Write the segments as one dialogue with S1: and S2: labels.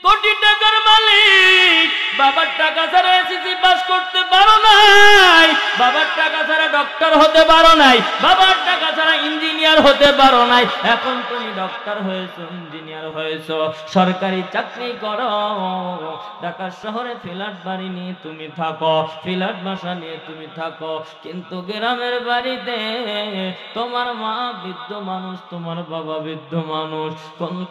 S1: কোটি টাকার মালিক, বাবার টাকা ছাড়া এসএসসি পাস করতে পারো নাই, বাবার টাকা ছাড়া ডক্টর হতে পারো নাই, বাবার টাকা ছাড়া ইঞ্জিনিয়ার হতে পারো নাই। এখন তুমি ডক্টর হয়েছো, ইঞ্জিনিয়ার হয়েছো, সরকারি চাকরি করো, ঢাকা শহরে ফ্ল্যাট বাড়ি নিয়ে তুমি থাকো, ফ্ল্যাট বাসা নিয়ে তুমি থাকো, কিন্তু গ্রামের বাড়িতে তোমার মা বৃদ্ধ মানুষ, তোমার বাবা বৃদ্ধ মানুষ,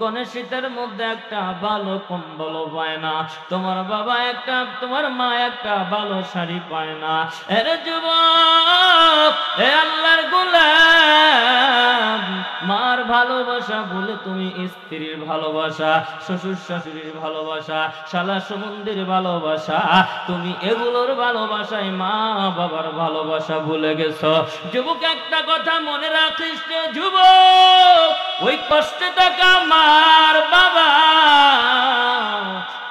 S1: কোন শীতের মধ্যে একটা ভালো কম্বল পায় না, তোমার বাবা একটা, তোমার মা একটা ভালো শাড়ি পায় না। এর যুবক, এ আল্লাহর গোলাম, মার ভালোবাসা বলে তুমি স্ত্রীর ভালোবাসা, শ্বশুর শাশুড়ির ভালোবাসা, শালা সম্বন্ধের ভালোবাসা, তুমি এগুলোর ভালোবাসায় মা বাবার ভালোবাসা ভুলে গেছো। যুবক, একটা কথা মনে রাখিস রে যুবক, ওই কষ্টে থাকা মার বাবা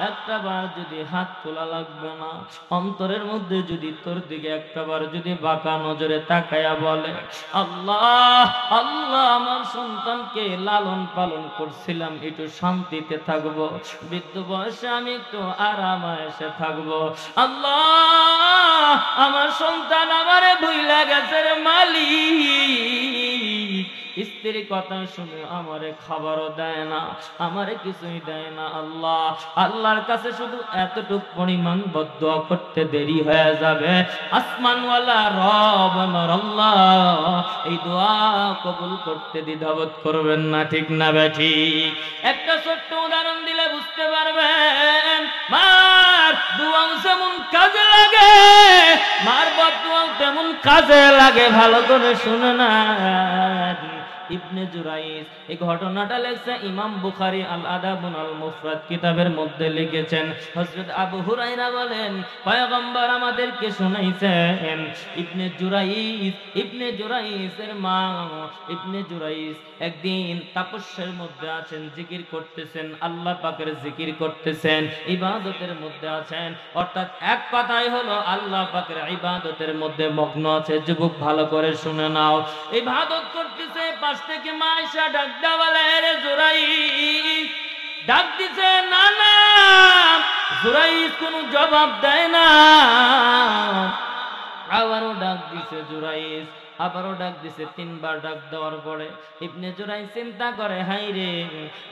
S1: একটা বার যদি হাত তোলা লাগবে না, অন্তরের মধ্যে যদি তোর দিকে একটা বার যদি বাঁকা নজরে তাকায়া বলে, আল্লাহ আল্লাহ, আমার সন্তানকে লালন পালন করছিলাম, একটু শান্তিতে থাকবো, বৃদ্ধ বয়সে আমি একটু আরামায়েশে থাকবো, আল্লাহ আমার সন্তান আমারে ভুইলা গেছে রে মালিক, স্ত্রীর কথা শুনে আমারে খাবারও দেয় না, আমারে কিছুই দেয় না। আল্লাহ, আল্লাহর কাছে শুধু এতটুক পরিমাণ বদদুয়া করতে দেরি হয়ে যাবে, আসমানওয়ালা রব আমার আল্লাহ এই দোয়া কবুল করতে দ্বিধাবোধ করবেন না, ঠিক না বেঠিক? একটা ছোট্ট উদাহরণ দিলে বুঝতে পারবেন। মার দোয়াও যেমন কাজে লাগে, মার বদদুয়াও তেমন কাজে লাগে, ভালো করে শুনে না। ইবনে জুরাইজ এই ঘটনাটা লেখছে ইমাম বুখারী আল আদাবুন আল মুফরাদ কিতাবের মধ্যে লিখেছেন। হযরত আবু হুরায়রা বলেন, পয়গম্বর আমাদেরকে শুনাইছেন, ইবনে জুরাইজের মা ইবনে জুরাইজ একদিন তাপস্যের মধ্যে আছেন, জিকির করতেছেন, আল্লাহ পাকের জিকির করতেছেন, ইবাদতের মধ্যে আছেন, অর্থাৎ এক কথাই হলো আল্লাহ পাকের ইবাদতের মধ্যে মগ্ন আছে। যুবক, ভালো করে শুনে নাও, ইবাদত করতেছে, পাশ থেকে মা আয়েশা ডাক দেয়া বলে, রে জুরাইজ, ডাক দিছে, না না, জুরাইজ কোনো জবাব দেয় না, আবারও ডাক দিছে জুরাইজ, আবারও ডাক দিছে, তিনবার ডাক দেওয়ার পরে ইবনে জুরাইজ চিন্তা করে, হাই রে,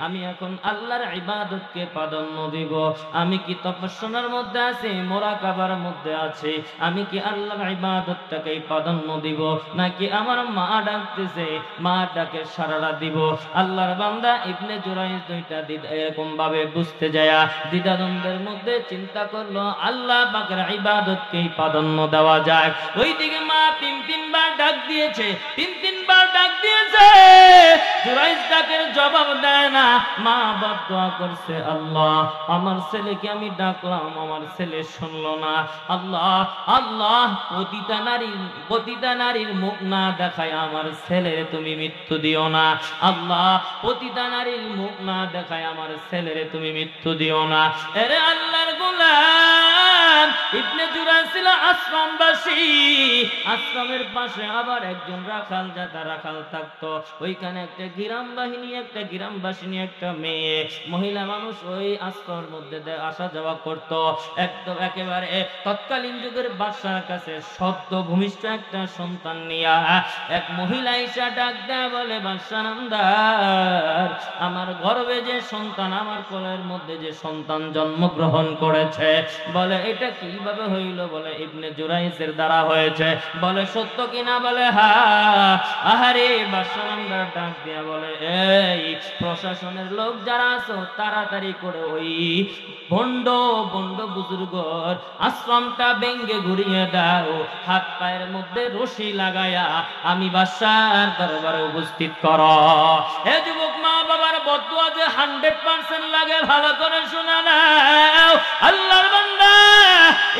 S1: আমি এখন আল্লাহর ইবাদতকে প্রাধান্য দিব, আমি কি তপস্যার মধ্যে আছি, মুরাকাবার মধ্যে আছি, আমি কি আল্লাহর ইবাদতটাকে প্রাধান্য দিব, নাকি আমার মা ডাকতেছে, মা ডাকে সাড়া দিব? আল্লাহর বান্দা ইবনে জুরাইজ দুইটা এরকম ভাবে বুঝতে যায় দ্বিধাদ্বন্দ্বের মধ্যে চিন্তা করলো, আল্লাহ পাকের ইবাদতকে প্রাধান্য দেওয়া যায়। ওইদিকে মা তিনবার ডাক দিয়েছে, তিনবার ডাক দিয়েছে, জুরাইজ ডাকের জবাব দেয় না, মা বদদুয়া করছে, আল্লাহ আমার ছেলেকে আমি ডাকলাম, আমার ছেলে শুনলো না, আল্লাহ আল্লাহ পতিতা নারীর মুখ না দেখায় আমার ছেলের তুমি মৃত্যু দিও না, আল্লাহ পতিতা নারীর মুখ না দেখায় আমার ছেলের তুমি মৃত্যু দিও না। এরে আল্লাহর গোলাম, ইবনে জুরাইজ ছিল আশ্রমবাসী, আশ্রমের পাশে আবার একজন রাখাল জাদা রাখাল থাকতো, ওইখানে একটা গ্রামবাসিনী একটা মেয়ে মহিলা মানুষ ওই আশ্রমের মধ্যে আসা যাওয়া করতো। একদম একেবারে তৎকালীন যুগের বাদশার কাছে সদ্য ভূমিষ্ঠ একটা সন্তান নিয়া এক মহিলা ঈশা ডাক দেয়া বলে, বাদশা নামদার, আমার গর্ভে যে সন্তান, আমার কোলের মধ্যে যে সন্তান জন্মগ্রহণ করেছে, বলে এটা কিভাবে হইল? বলে ইবনে জুরাইজের দ্বারা হয়েছে। বলে সত্য কিনা? বলে হ্যাঁ। আহারে, বাদশা নামদার ডাক দিয়া বলে, এই প্রশাসনের লোক যারা আছো, তাড়াতাড়ি করে ওই বন্ড বুজুর্গর আশ্রমটা ভেঙ্গে ঘুরিয়ে দাও, হাত পায়ের মধ্যে রশি লাগায়া আমি বাদশার দরবারে উপস্থিত কর। এ যুবক, মা বাবার বদদুয়া যে 100% লাগে, ভালো করে শুনে নাও। আল্লাহর বান্দা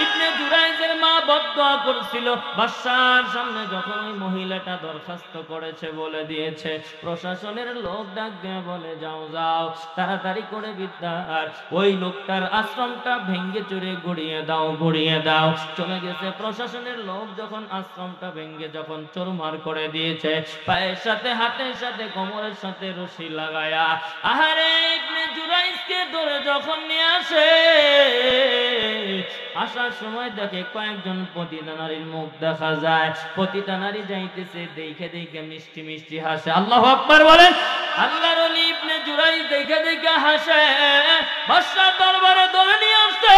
S1: ইবনে জুরাইজের মা বদদুয়া দোয়া করছিল। বাদশার সামনে যখন ওই মহিলাটা দরখাস্ত করেছে, বলে দিয়েছে, প্রশাসনের লোক ডাক দিয়ে বলে, যাও যাও তাড়াতাড়ি করে বিদ্যার ওই লোকটার আশ্রমটা ভেঙ্গে চুরে গুড়িয়ে দাও, গুড়িয়ে দাও। চলে গেছে প্রশাসনের লোক, যখন আশ্রমটা ভেঙ্গে যখন চুরমার করে দিয়েছে, পায়ের সাথে হাতের সাথে কোমরের সাথে রশি লাগায়া আহারে ইবনে জুরাইজকে ধরে যখন নিয়ে আসে, আসার সময় দেখে কয়েকজন পতিতা নারীর মুখ দেখা যায়। পতিতা নারী যাইতেছে, দেখে দেখে মিষ্টি মিষ্টি হাসে। আল্লাহু আকবার বলেন। আল্লাহর ওলি ইবনে জুরাইজ দেখে দেখে হাসে, বাদশার দরবারে ধরে নিয়ে আসছে।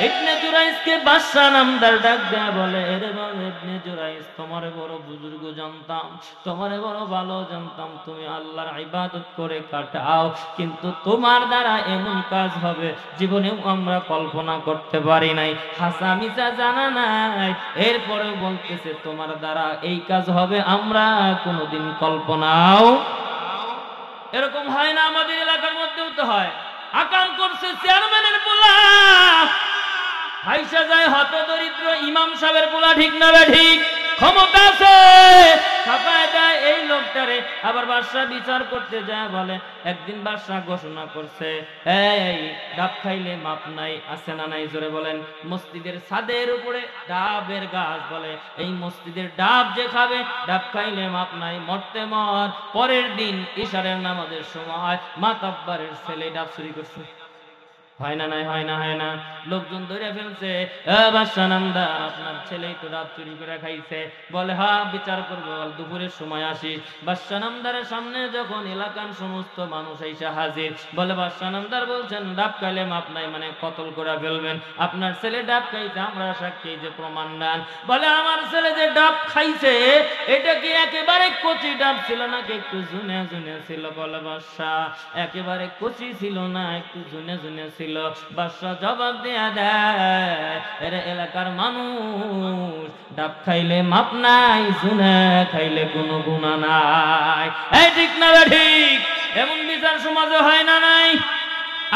S1: ইবনে জুরাইজকে বাদশা নামদার ডাক দেয়া বলে, এরে বাবা ইবনে জুরাইজ, তোমারে বড় বুজুর্গ জানতাম, তোমারে বড় ভালো জানতাম, তুমি আল্লাহর ইবাদত করে কাটাও, কিন্তু তোমার দ্বারা এমন কাজ হবে জীবনেও আমরা কল্পনা করতে পারি নাই, হাসা মিছা জানা নাই। এরপরে বলতেছে তোমার দ্বারা এই কাজ হবে আমরা কোনোদিন কল্পনাও, এরকম হয় না, আমাদের এলাকার মধ্যেও তো হয়। আকাম করছে চেয়ারম্যানের পোলা, হাইসা যায় হত দরিদ্র ইমাম সাহেবের পোলা, ঠিক না বে ঠিক? ক্ষমতা আছে, ছাপায় দেয় এই লোকটারে। আবার বাদশা বিচার করতে যায়, বলে একদিন বাদশা ঘোষণা করছে, এই ডাব খাইলে মাপ নাই, আছে না নাই? জোরে বলেন। মসজিদের ছাদের উপরে ডাবের গাছ, বলে এই মসজিদের ডাব যে খাবে, ডাব খাইলে মাপ নাই, মরতে মর। পরের দিন ইশারের নামাজের সময় মাতাব্বারের ছেলে ডাব চুরি করছে। হয় না নাই? হয় না? হয় না? লোকজন ধরে ফেলছে, বাদশা নামদার আপনার ছেলেই তো ডাব চুরি করে খাইছে। বলে হ্যাঁ, বিচার করবো, দুপুরের সময় আসিস। বাদশা নামদারের সামনে যখন এলাকার সমস্ত মানুষ এসে হাজির, বলে বাদশা নামদার বলছেন ডাব খাইলে মাপ নাই, মানে কতল করে ফেলবেন। আপনার ছেলে ডাব খাইছে, আমরা সাক্ষী, যে প্রমাণ দেন। বলে আমার ছেলে যে ডাব খাইছে, এটা কি একেবারে কচি ডাব ছিল নাকি একটু জুনে জুনে ছিল? বলে বাদশা একেবারে কচি ছিল না, একটু জুনে জুনে ছিল। বাদশা জবাব দেয়া দেয়, এরা এলাকার মানুষ, ডাব খাইলে মাপ নাই, জুনে খাইলে কোনো গুনাহ নাই। এই ঠিক না ঠিক? এমন বিচার সমাজে হয় না নাই?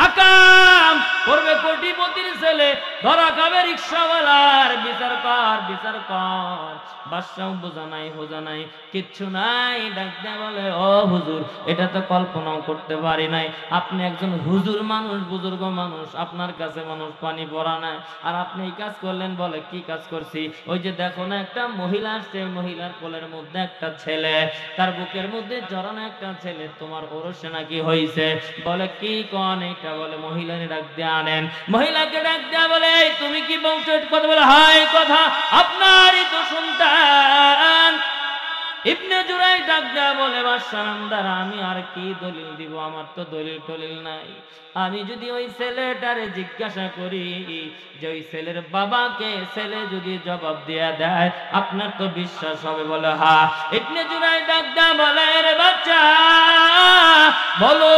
S1: আকাম করবে কোটিপতির ছেলে, ধরা খাবে রিক্সাওয়ালার, বিচার কর, বিচার কর। বাদশাও বোঝা নাই, হোজা নাই, কিচ্ছু নাই। ডাক দেয়া বলে, ও হুজুর, এটা তো কল্পনাও করতে পারি নাই, আপনি একজন হুজুর মানুষ, বুজুর্গ মানুষ, আপনার কাছে মানুষ পানি পড়া নাই, আর আপনি এই কাজ করলেন। বলে কি কাজ করছি? ওই যে দেখো না একটা মহিলা আসছে, মহিলার কোলের মধ্যে একটা ছেলে, তার বুকের মধ্যে জড়ানো একটা ছেলে, তোমার ওরসে নাকি হইছে। বলে কি কোন এটা? বলে মহিলাকে ডাক দিয়ে আনেন। মহিলাকে ডাক দেয়া বলে, তুমি কি বলছো কথা? বলে হাই কথা, আপনারই তো সন্তান। ইবনে জুরাইজ ডাক দেয়া বলে, বাদশা নামদার আমি আর কি দলিল দিব? আমার তো দলিল টলিল নাই। আমি যদি ওই ছেলেটারে জিজ্ঞাসা করি যে ওই ছেলের বাবাকে, ছেলে যদি জবাব দিয়া দেয় আপনার তো বিশ্বাস হবে? বলে হ্যাঁ। ইবনে জুরাইজ ডাক দেয়া বলে, রে বাচ্চা বলো,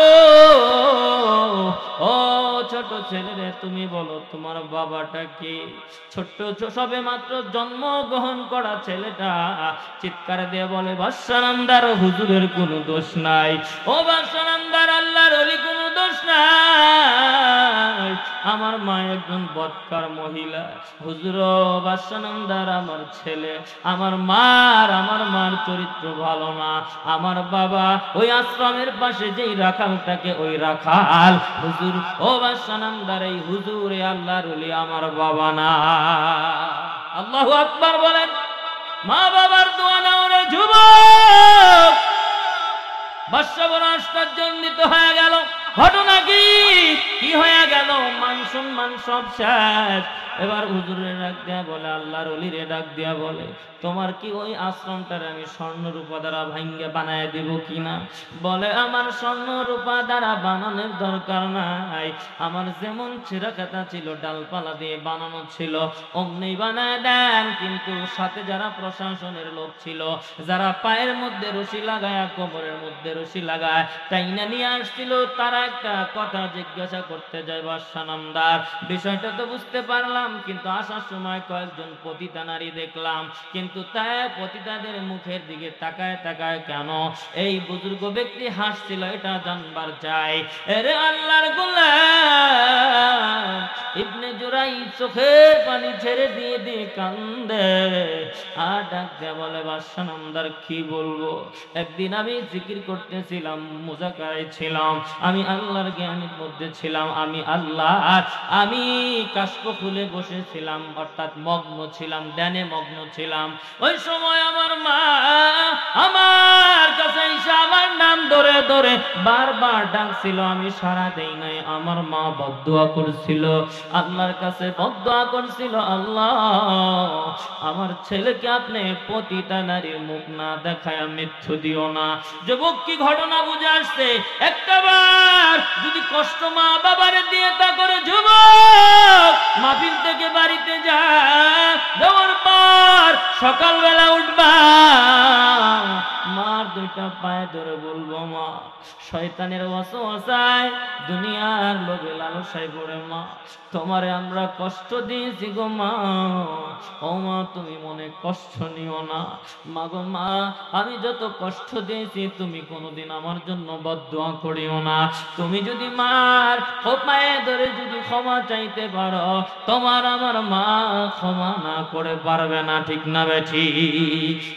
S1: ও ছোট ছেলে রে, তুমি বলো তোমার বাবাটা কি? ছোট্ট সবে মাত্র জন্মগ্রহণ করা ছেলেটা চিৎকার দিয়ে বলে, বাদশা নামদার হুজুরের কোনো দোষ নাই। ও বাদশা নামদার, আল্লাহর ওলি কোনো দোষ নাই, আমার মা একজন বদকার মহিলা। হুজুর বাদশা নামদার আমার ছেলে, আমার মার চরিত্র ভালো না। আমার বাবা ওই আশ্রমের পাশে যেই রাখালটাকে, ওই রাখাল। হুজুর ও বাদশা নামদার, এই হুজুর আল্লাহর ওলি আমার বাবা না। আল্লাহু আকবার বলেন। মা বাবার দোয়া নাও রে যুবক। বাদশা বড় আশ্চর্যান্বিত হয়ে গেল, ঘটনা কি হয়ে গেল? মান সম্মান সব শেষ। এবার হুজুরের ডাক দেয়া বলে, আল্লাহর ওলির ডাক দেয়া বলে, তোমার কি ওই আশ্রমটারে আমি স্বর্ণ রূপা দ্বারা ভাঙ্গে বানায় দিব কিনা? বলে আমার স্বর্ণ রূপা দ্বারা বানানোর দরকার নাই, আমার যেমন ছিঁড়াকাটা ছিল, ডালপালা দিয়ে বানানো ছিল, অমনি বানায় দেন। কিন্তু সাথে যারা প্রশাসনের লোক ছিল, যারা পায়ের মধ্যে রশি লাগায়, কোমরের মধ্যে রশি লাগায় টাইনা নিয়ে আসছিল, তারা একটা কথা জিজ্ঞাসা করতে যায় বাদশা নামদার। বিষয়টা তো বুঝতে পারলাম, কিন্তু আসার সময় কয়েকজন পতিতা নারী দেখলাম, কিন্তু তাই পতিতাদের মুখের দিকে তাকায় তাকায় কেন? এই বুজুর্গ ব্যক্তি হাসছিল, এটা জানবার চাই। এরে আল্লাহর গোলাম ইবনে জুরাইজ চোখের পানি ছেড়ে দিয়ে দিয়ে কান্দে আর ডাক দেয়া বলে বাদশা নামদার কি বলবো, একদিন আমি জিকির করতেছিলাম, মুজাকারায় ছিলাম, আমি আল্লাহর জ্ঞানের মধ্যে ছিলাম, আমি কাশপ খুলে বসেছিলাম, অর্থাৎ মগ্ন ছিলাম, ধ্যানে মগ্ন ছিলাম। ওই সময় আমার মা আমার কাছে এসে আমার নাম ধরে ধরে বারবার ডাকছিল, আমি সাড়া দেই নাই। আমার মা বদদুয়া করছিল, আল্লাহর কাছে বদদুয়া করছিল, আল্লাহ আমার ছেলেকে আপনি প্রতিটা নারীর মুখ না দেখায় মৃত্যু দিও না। যুবক কি ঘটনা বুঝে আসছে? একটাবার যদি কষ্ট মা বাবারে দিয়ে তা করে যুবক মাহফিল থেকে বাড়িতে যা যাওয়ার পর সকালবেলা উঠবা, মার দুইটা পায়ে ধরে বলবো মা শয়তানের ওয়াসওয়াসায় দুনিয়ার লোভে লালসায় পড়ে মা তোমারে আমরা কষ্ট দিয়েছি গো মা, ও মা তুমি মনে কষ্ট নিও না। মা গো মা আমি যত কষ্ট দিয়েছি তুমি কোনোদিন আমার জন্য বদদুয়া করিও না। তুমি যদি মার পায়ে ধরে যদি ক্ষমা চাইতে পারো, তোমার আমার মা ক্ষমা না করে পারবে না, ঠিক না বেঠি?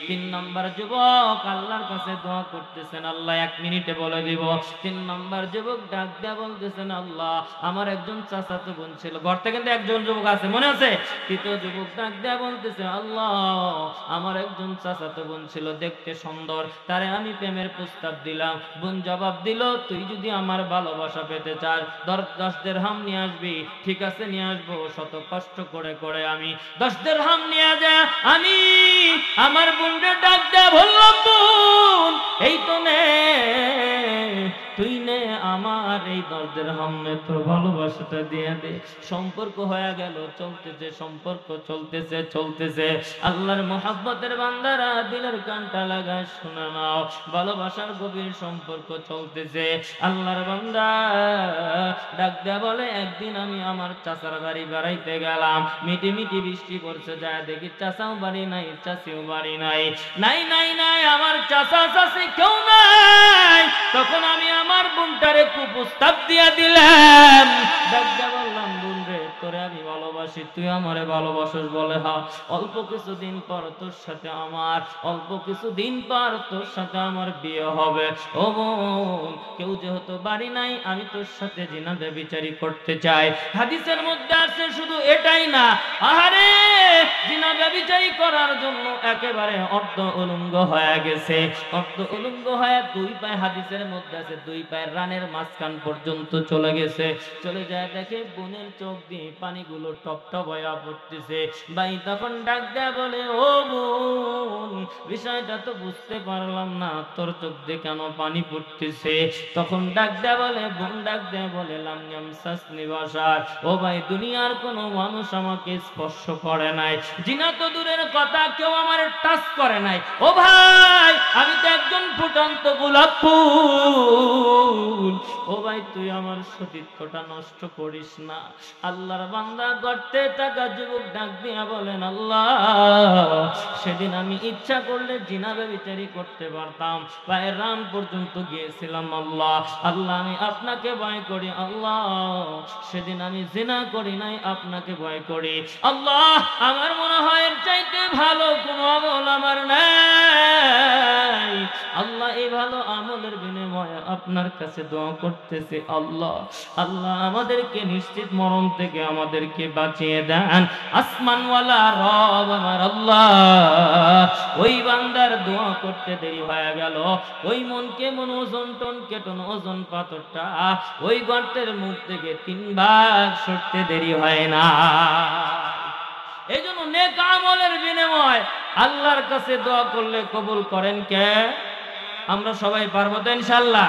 S1: 3 নাম্বার যুবক আল্লাহর কাছে দোয়া করতেছেন, আল্লাহ 1 মিনিটে বলে দিব। 3 নাম্বার যুবক ডাক দিয়া বলতেছেন, আল্লাহ আমার একজন চাচাতো বোন ছিল, ঘর থেকে কিন্তু একজন যুবক আছে মনে আছে? 3য় যুবক ডাক দিয়া বলতেছে, আল্লাহ আমার একজন চাচাতো বোন ছিল, দেখতে সুন্দর, তারে আমি প্রেমের প্রস্তাব দিলাম। বোন জবাব দিল, তুই যদি আমার ভালোবাসা পেতে চাস 10 দিরহাম নিয়ে আসবি। ঠিক আছে নিয়ে আসবো। শত কষ্ট করে করে আমি 10 দিরহাম নিয়ে যা আমি আমার বোনকে ডাক দেয়া বললাম, বোন এই তো নে তুই নে আমার এই 10 দিরহাম নে, তোর ভালোবাসাটা দিয়ে দে। সম্পর্ক হয়ে গেল, চলতেছে সম্পর্ক, চলতেছে চলতেছে। আল্লাহর মহব্বতের বান্দারা দিলের কানটা লাগায় শুনে নাও, ভালোবাসার গভীর সম্পর্ক চলতেছে। আল্লাহর বান্দা ডাক দেয়া বলে, একদিন আমি আমার চাচার বাড়ি বেড়াইতে গেলাম, মিটি মিটি বৃষ্টি পড়ছে, যায় দেখি চাচাও বাড়ি নাই, চাচিও বাড়ি নাই, নাই নাই নাই আমার চাচা চাচি কেউ নাই। তখন আমি আমার বোনটারে কুপ্রস্তাব দিয়া দিলাম, ডাক দেয়া বললাম, বোন রে তোরে আমি ভালোবাসি, তুই আমারে ভালোবাসিস? বলে হ্যাঁ। অল্প কিছুদিন পর তোর সাথে আমার বিয়ে হবে। ও বোন কেউ যেহেতু বাড়ি নাই, আমি তোর সাথে জিনা ব্যভিচারী করতে চাই। হাদিসের মধ্যে আছে শুধু এটাই না, আহারে জিনা ব্যভিচারী করার জন্য একেবারে অর্ধ উলঙ্গ হয়ে গেছে, অর্ধ উলঙ্গ হয়ে 2 পায়ে, হাদিসের মধ্যে আছে 2 পায়ের রানের মাঝখান পর্যন্ত চলে গেছে। চলে যায় দেখে বোনের চোখ দিয়ে পানিগুলো টপ টপ হয়ে পড়তেছে। ভাই তখন ডাক দেয়া বলে, ও বোন বিষয়টা তো বুঝতে পারলাম না, তোর চোখ দিয়ে কেন পানি পড়তেছে? তখন ডাক দেয়া বলে, বোন ডাক দেয়া বলে, লাময়াম সাসনি বাশার, ও ভাই দুনিয়ার কোনো মানুষ আমাকে স্পর্শ করে নাই, জিনা তো দূরের কথা কেউ আমার টাচ করে নাই। ও ভাই আমি তো একজন ফুটন্ত গোলাপ ফুল, ও ভাই তুই আমার সতীত্বটা নষ্ট করিস না। আল্লাহর বান্দা গর্তে থাকা যুবক ডাক দিয়া বলেন, আল্লাহ সেদিন আমি ইচ্ছা করলে জিনা ব্যভিচারী করতে পারতাম, পায়ের রান পর্যন্ত গিয়েছিলাম। আল্লাহ আল্লাহ আমি আপনাকে ভয় করি, আল্লাহ সেদিন আমি জিনা করি নাই, আপনাকে ভয় করি। আল্লাহ আমার মনে হয় এর চাইতে ভালো কোনো আমল আমার নাই। আল্লাহ এই ভালো আমলের বিনিময়ে আপনার কাছে দোয়া করতেছি, আল্লাহ আল্লাহ আমাদেরকে নিশ্চিত মরণ থেকে আমাদেরকে বাঁচিয়ে দেন। আসমানওয়ালা রব আমার আল্লাহ, ওই বান্দার দোয়া করতে দেরি হয়ে গেল, ওই মনকে মন ওজন টন কেটন ওজন পাথরটা ওই গর্তের মুখ থেকে 3 ভাগ সরতে দেরি হয় না। এই জন্য নেক আমলের বিনিময় আল্লাহর কাছে দোয়া করলে কবুল করেন কে? আমরা সবাই পারবো তো ইনশাআল্লাহ?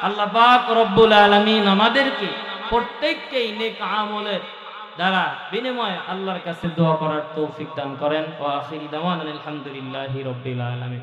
S1: আল্লাহ পাক রব্বুল আলামিন আমাদেরকে প্রত্যেককেই নেক আমলের দ্বারা বিনিময়ে আল্লাহর কাছে দোয়া করার তৌফিক দান করেন। ওয়া আখিরু দাওয়ানা আলহামদুলিল্লাহি রাব্বিল আলামিন।